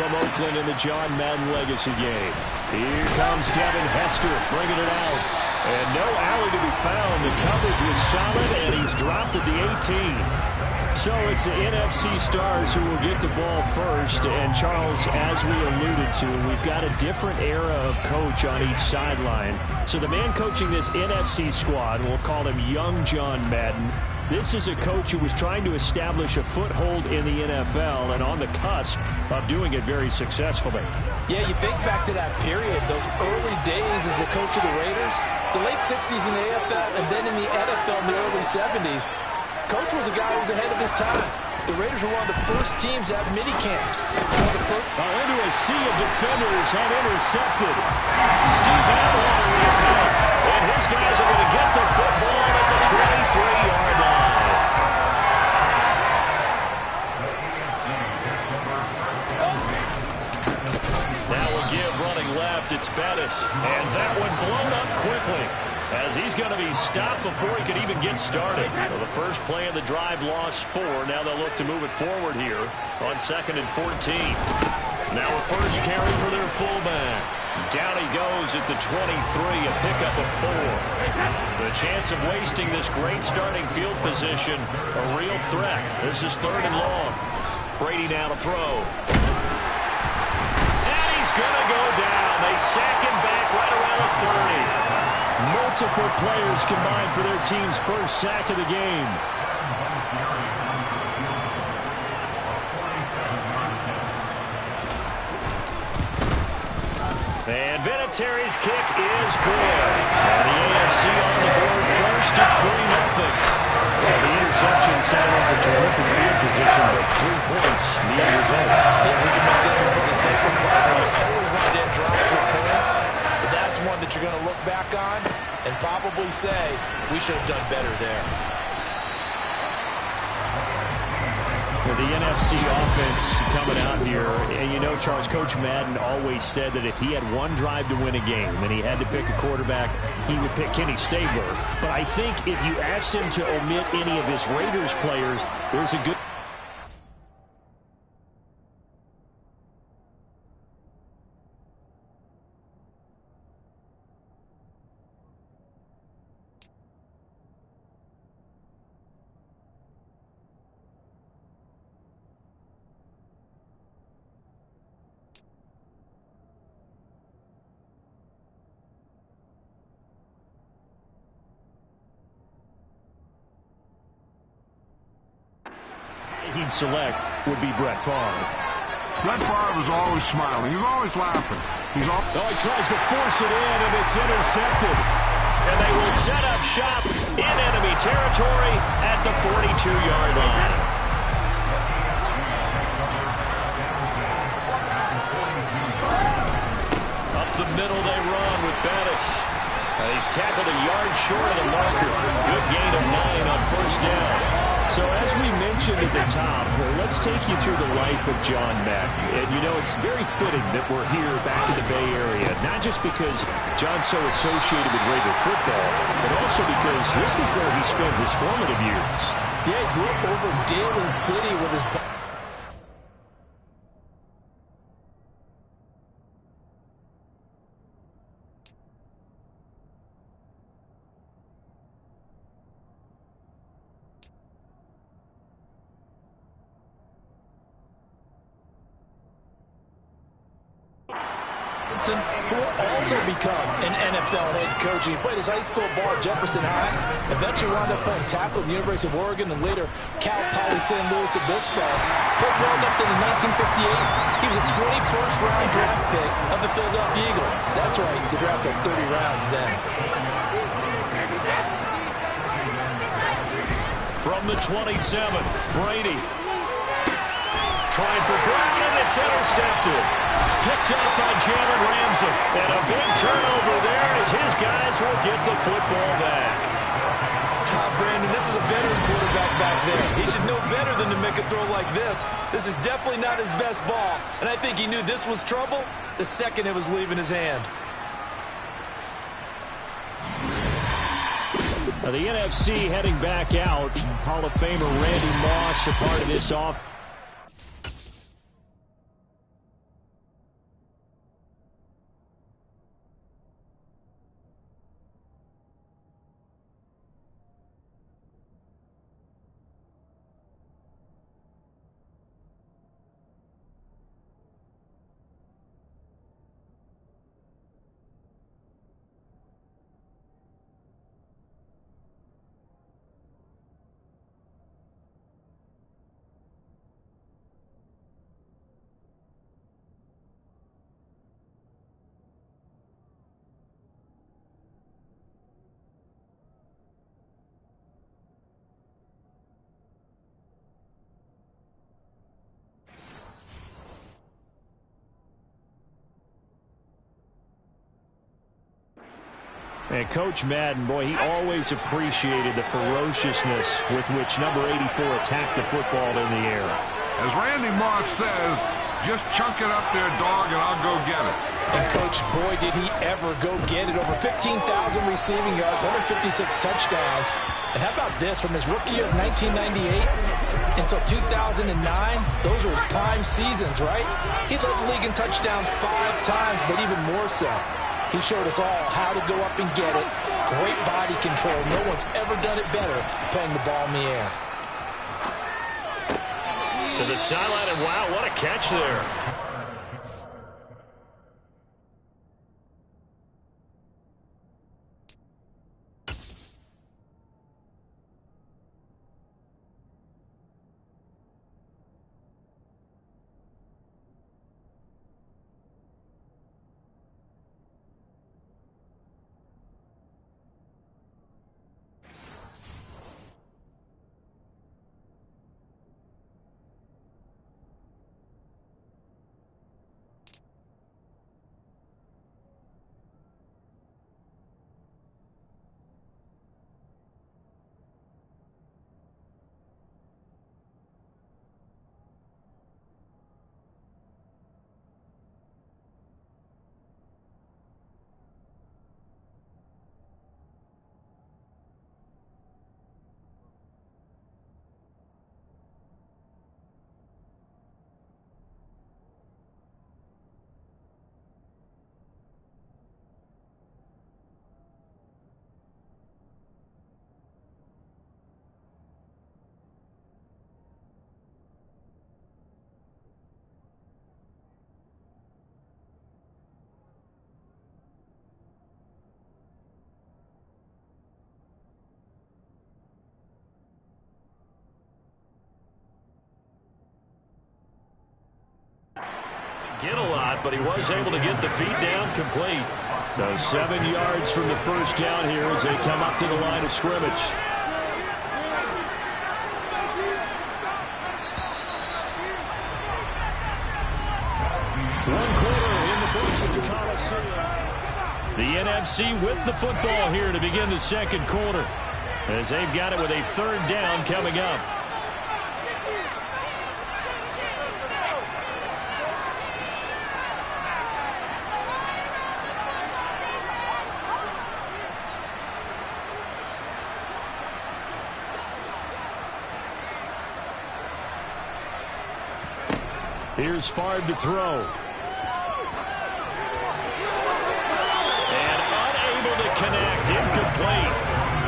from Oakland in the John Madden Legacy game. Here comes Devin Hester bringing it out. And no alley to be found. The coverage was solid, and he's dropped at the 18. So it's the NFC stars who will get the ball first. And, Charles, as we alluded to, we've got a different era of coach on each sideline. So the man coaching this NFC squad, we'll call him Young John Madden. This is a coach who was trying to establish a foothold in the NFL and on the cusp of doing it very successfully. Yeah, you think back to that period, those early days as the coach of the Raiders, the late 60s in the AFL, and then in the NFL in the early 70s. Coach was a guy who was ahead of his time. The Raiders were one of the first teams to have mini camps. Into a sea of defenders and intercepted. Steve Atwater is back, and his guys are going to get the football at the 23-yard line. Now we'll give running left. It's Bettis, and that one blown up quickly, as he's going to be stopped before he could even get started. Well, the first play of the drive lost 4. Now they'll look to move it forward here on 2nd and 14. Now a first carry for their fullback. Down he goes at the 23, a pickup of 4. The chance of wasting this great starting field position, a real threat. This is 3rd and long. Brady now to throw. And he's going to go down. They sack him back right around the 30. Multiple players combined for their team's first sack of the game. And Vinatieri's kick is good. And the AFC on the board first. It's 3-0. So the interception set up a terrific field position, but 3 points need a result. Yeah, we can make this a pretty simple play. You always want to get drops with points, but that's one that you're going to look back on and probably say, we should have done better there. The NFC offense coming out here, and you know, Charles, Coach Madden always said that if he had one drive to win a game and he had to pick a quarterback, he would pick Kenny Stabler. But I think if you asked him to omit any of his Raiders players, there's a good... he'd select would be Brett Favre. Brett Favre is always smiling. He's always laughing. He tries to force it in, and it's intercepted. And they will set up shop in enemy territory at the 42-yard line. Up the middle they run with Bettis. He's tackled a yard short of the marker. Good gain of 9 on first down. So as we mentioned at the top, let's take you through the life of John Madden. And, you know, it's very fitting that we're here back in the Bay Area, not just because John's so associated with Raider football, but also because this was where he spent his formative years. Yeah, he grew up over Daly City with his... who will also become an NFL head coach. He played his high school ball at Jefferson High, eventually wound up playing tackle at the University of Oregon, and later Cal Poly San Luis Obispo. Played well enough that in 1958, he was a 21st round draft pick of the Philadelphia Eagles. That's right, the draft had 30 rounds then. From the 27, Brady. Trying for Brown, and it's intercepted. Picked up by Jalen Ramsey. And a big turnover there as his guys will get the football back. Brandon, this is a veteran quarterback back there. He should know better than to make a throw like this. This is definitely not his best ball. And I think he knew this was trouble the second it was leaving his hand. Now the NFC heading back out. Hall of Famer Randy Moss, a part of this offense. And Coach Madden, boy, he always appreciated the ferociousness with which number 84 attacked the football in the air. As Randy Moss says, just chunk it up there, dog, and I'll go get it. And, Coach, boy, did he ever go get it. Over 15,000 receiving yards, 156 touchdowns. And how about this? From his rookie year of 1998 until 2009, those were his prime seasons, right? He led the league in touchdowns 5 times, but even more so, he showed us all how to go up and get it. Great body control. No one's ever done it better playing the ball in the air. To the sideline, and wow, what a catch there. Get a lot, but he was able to get the feet down complete. So 7 yards from the first down here as they come up to the line of scrimmage. One quarter in the books of the Coliseum. The NFC with the football here to begin the second quarter, as they've got it with a third down coming up. Here's Favre to throw. And unable to connect. Incomplete.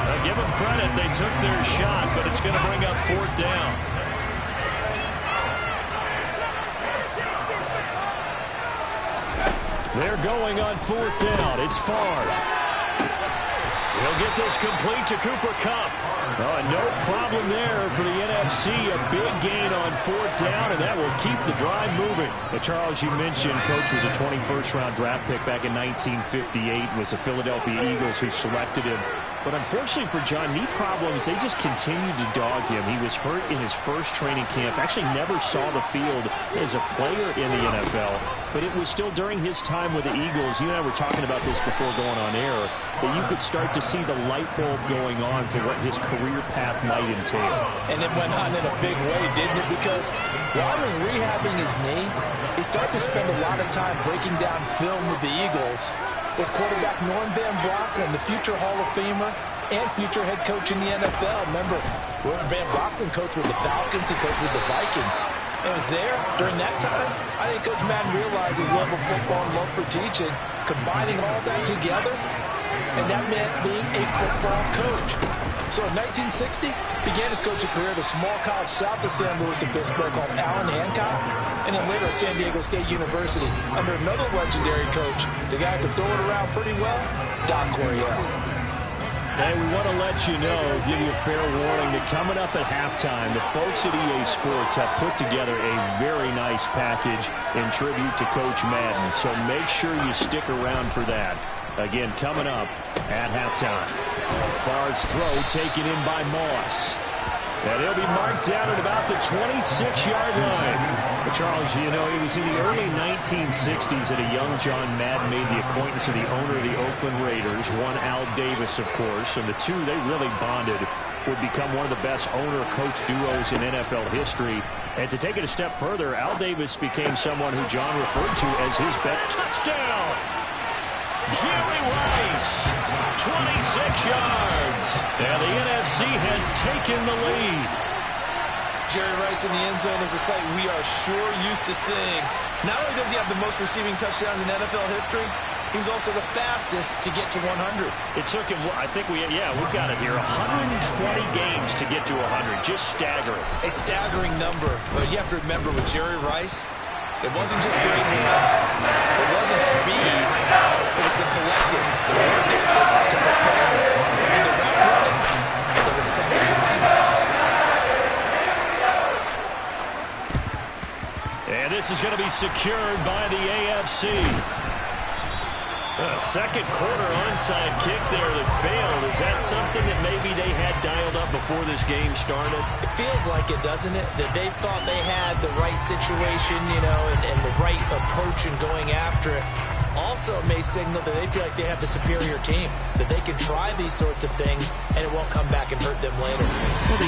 Now give them credit. They took their shot, but it's going to bring up fourth down. They're going on fourth down. It's Favre. He'll get this complete to Cooper Kupp. No problem there for the NFC. A big gain on fourth down, and that will keep the drive moving. But Charles, you mentioned Coach was a 21st-round draft pick back in 1958. It was the Philadelphia Eagles who selected him. But unfortunately for John, knee problems, they just continued to dog him. He was hurt in his first training camp. Actually never saw the field as a player in the NFL. But it was still during his time with the Eagles. You and I were talking about this before going on air, that you could start to see the light bulb going on for what his career path might entail. And it went on in a big way, didn't it? Because while he was rehabbing his knee, he started to spend a lot of time breaking down film with the Eagles, with quarterback Norm Van Brocklin, the future Hall of Famer and future head coach in the NFL. Remember, Norm Van Brocklin coached with the Falcons, he coached with the Vikings. And it was there during that time, I think Coach Madden realized his love of football and love for teaching, combining all that together, and that meant being a football coach. So in 1960, began his coaching career at a small college south of San Luis Obispo called Allen Hancock, and then later at San Diego State University under another legendary coach, the guy who could throw it around pretty well, Doc Coryell. Hey, we want to let you know, give you a fair warning that coming up at halftime, the folks at EA Sports have put together a very nice package in tribute to Coach Madden, so make sure you stick around for that. Again, coming up at halftime. Favre's throw taken in by Moss. And he'll be marked down at about the 26-yard line. But Charles, you know, it was in the early 1960s that a young John Madden made the acquaintance of the owner of the Oakland Raiders, one Al Davis, of course. And the two, they really bonded, would become one of the best owner-coach duos in NFL history. And to take it a step further, Al Davis became someone who John referred to as his bet. Touchdown! Jerry Rice, 26 yards. And the NFC has taken the lead. Jerry Rice in the end zone is a sight we are sure used to seeing. Not only does he have the most receiving touchdowns in NFL history, he was also the fastest to get to 100. It took him, I think we've got it here, 120 games to get to 100. Just staggering. A staggering number. But you have to remember with Jerry Rice, it wasn't just great hands. It wasn't speed. It was the collective, the work ethic to prepare, and the route running that was second to none. And this is going to be secured by the AFC. A second quarter onside kick there that failed. Is that something that maybe they had dialed up before this game started? It feels like it, doesn't it? That they thought they had the right situation, you know, and the right approach in going after it. Also, it may signal that they feel like they have the superior team, that they can try these sorts of things, and it won't come back and hurt them later. Well,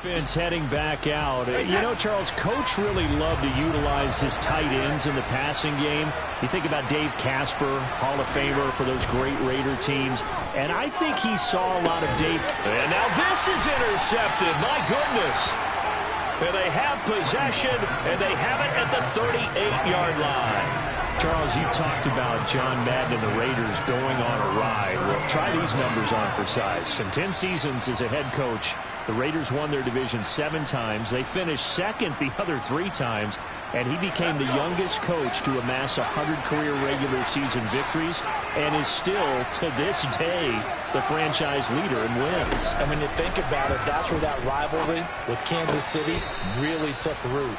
offense heading back out. You know, Charles, Coach really loved to utilize his tight ends in the passing game. You think about Dave Casper, Hall of Famer for those great Raider teams. And I think he saw a lot of Dave. And now this is intercepted. My goodness. And they have possession, and they have it at the 38-yard line. Charles, you talked about John Madden and the Raiders going on a ride. Well, try these numbers on for size. In 10 seasons as a head coach, the Raiders won their division 7 times. They finished second the other 3 times, and he became the youngest coach to amass 100 career regular season victories and is still, to this day, the franchise leader in wins. And when you think about it, that's where that rivalry with Kansas City really took root,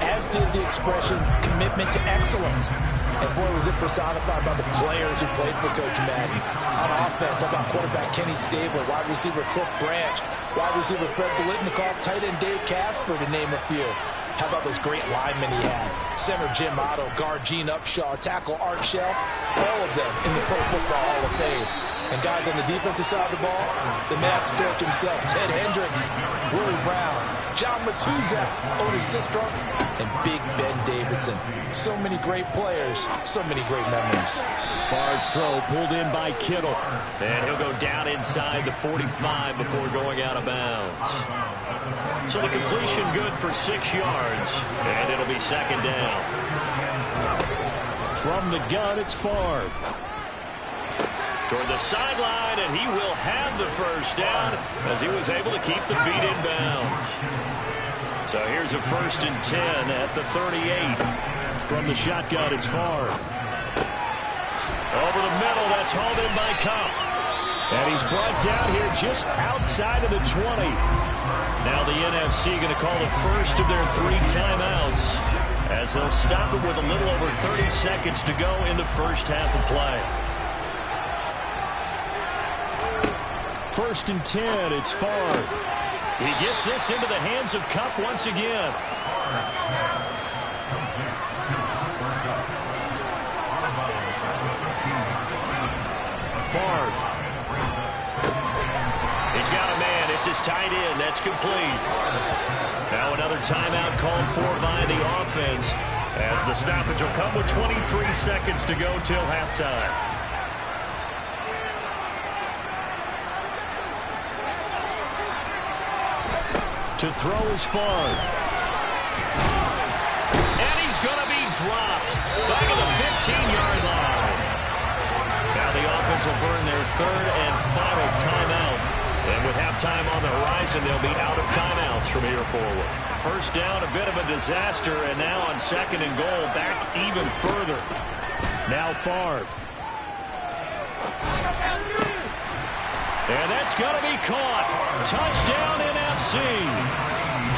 as did the expression commitment to excellence. And boy, was it personified by the players who played for Coach Madden. On offense, how about quarterback Kenny Stabler, wide receiver Cliff Branch, wide receiver Fred Biletnikoff, tight end Dave Casper, to name a few. How about those great linemen he had? Center Jim Otto, guard Gene Upshaw, tackle Art Shell, all of them in the Pro Football Hall of Fame. And guys on the defensive side of the ball, the Mad Stork himself, Ted Hendricks, Willie Brown, John Matuszak, Otis Siskar, and Big Ben Davidson. So many great players, so many great memories. Far throw pulled in by Kittle. And he'll go down inside the 45 before going out of bounds. So the completion good for 6 yards, and it'll be second down. From the gun, it's Favre. Toward the sideline, and he will have the first down as he was able to keep the feet in bounds. So here's a 1st and 10 at the 38. From the shotgun, it's Favre. Over the middle, that's hauled in by Cup. And he's brought down here just outside of the 20. Now the NFC going to call the first of their 3 timeouts as they'll stop it with a little over 30 seconds to go in the first half of play. 1st and 10, it's Favre. He gets this into the hands of Cup once again. Favre. He's got a man. It's his tight end. That's complete. Now another timeout called for by the offense as the stoppage will come with 23 seconds to go till halftime. To throw is Favre. And he's going to be dropped back at the 15-yard line. Now the offense will burn their 3rd and final timeout. And with halftime on the horizon, they'll be out of timeouts from here forward. First down, a bit of a disaster, and now on 2nd and goal, back even further. Now Favre. And that's going to be caught. Touchdown NFC.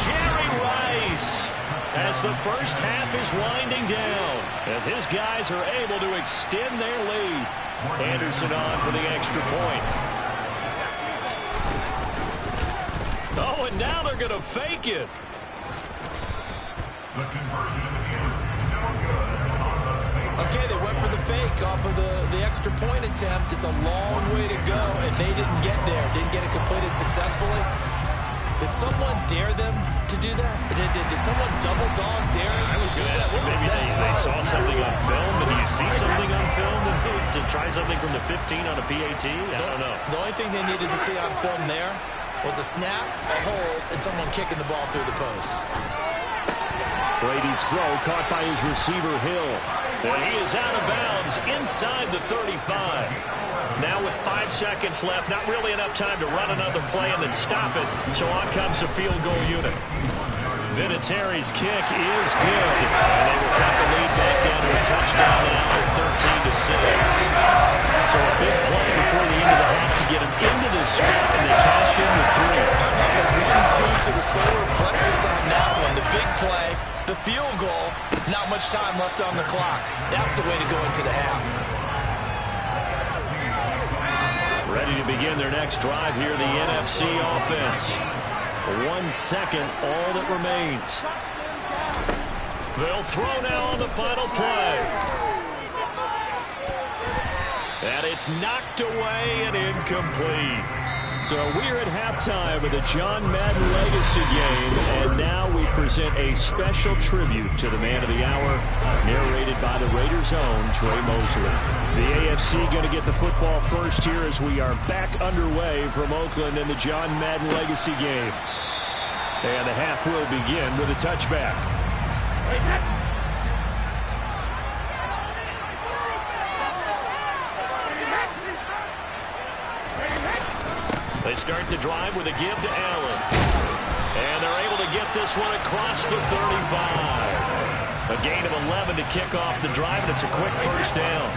Jerry Rice as the first half is winding down as his guys are able to extend their lead. Anderson on for the extra point. Oh, and now they're going to fake it. Okay, they went for the fake off of the extra point attempt. It's a long way to go, and they didn't get there. Didn't get it completed successfully. Did someone dare them to do that? Did someone double dog dare them to do that? Maybe they saw something on film. Did you see something on film to try something from the 15 on a PAT? I don't know. The only thing they needed to see on film there was a snap, a hold, and someone kicking the ball through the post. Brady's throw caught by his receiver, Hill. And he is out of bounds inside the 35. Now with 5 seconds left, not really enough time to run another play and then stop it. So on comes the field goal unit. Vinatieri's kick is good. And they will cut the lead back down to a touchdown now at 13-6. So a big play before the end of the half to get him into this spot, and they cash in with 3. How about the 1-2 to the solar plexus on that one? The big play, the field goal, not much time left on the clock. That's the way to go into the half. Ready to begin their next drive here, the NFC offense. 1 second, all that remains. They'll throw now on the final play. And it's knocked away and incomplete. So we're at halftime of the John Madden Legacy game, and now we present a special tribute to the man of the hour, narrated by the Raiders' own Trey Mosley. The AFC going to get the football first here as we are back underway from Oakland in the John Madden Legacy game. And the half will begin with a touchback. They start the drive with a give to Allen. And they're able to get this one across the 35. A gain of 11 to kick off the drive, and it's a quick first down.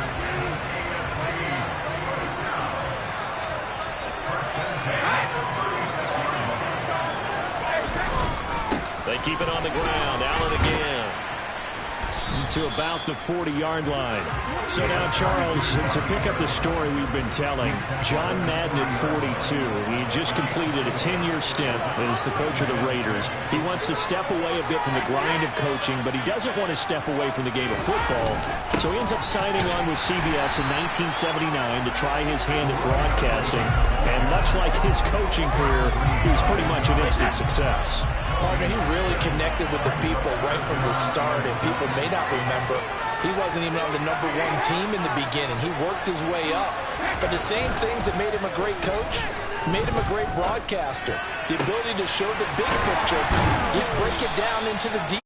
They keep it on the ground. Allen again. To about the 40-yard line. So now, Charles, to pick up the story we've been telling, John Madden at 42, he just completed a 10-year stint as the coach of the Raiders. He wants to step away a bit from the grind of coaching, but he doesn't want to step away from the game of football. So he ends up signing on with CBS in 1979 to try his hand at broadcasting. And much like his coaching career, he was pretty much an instant success. Partner, he really connected with the people right from the start, and people may not remember he wasn't even on the #1 team in the beginning. He worked his way up. But the same things that made him a great coach made him a great broadcaster. The ability to show the big picture, yet break it down into the deep.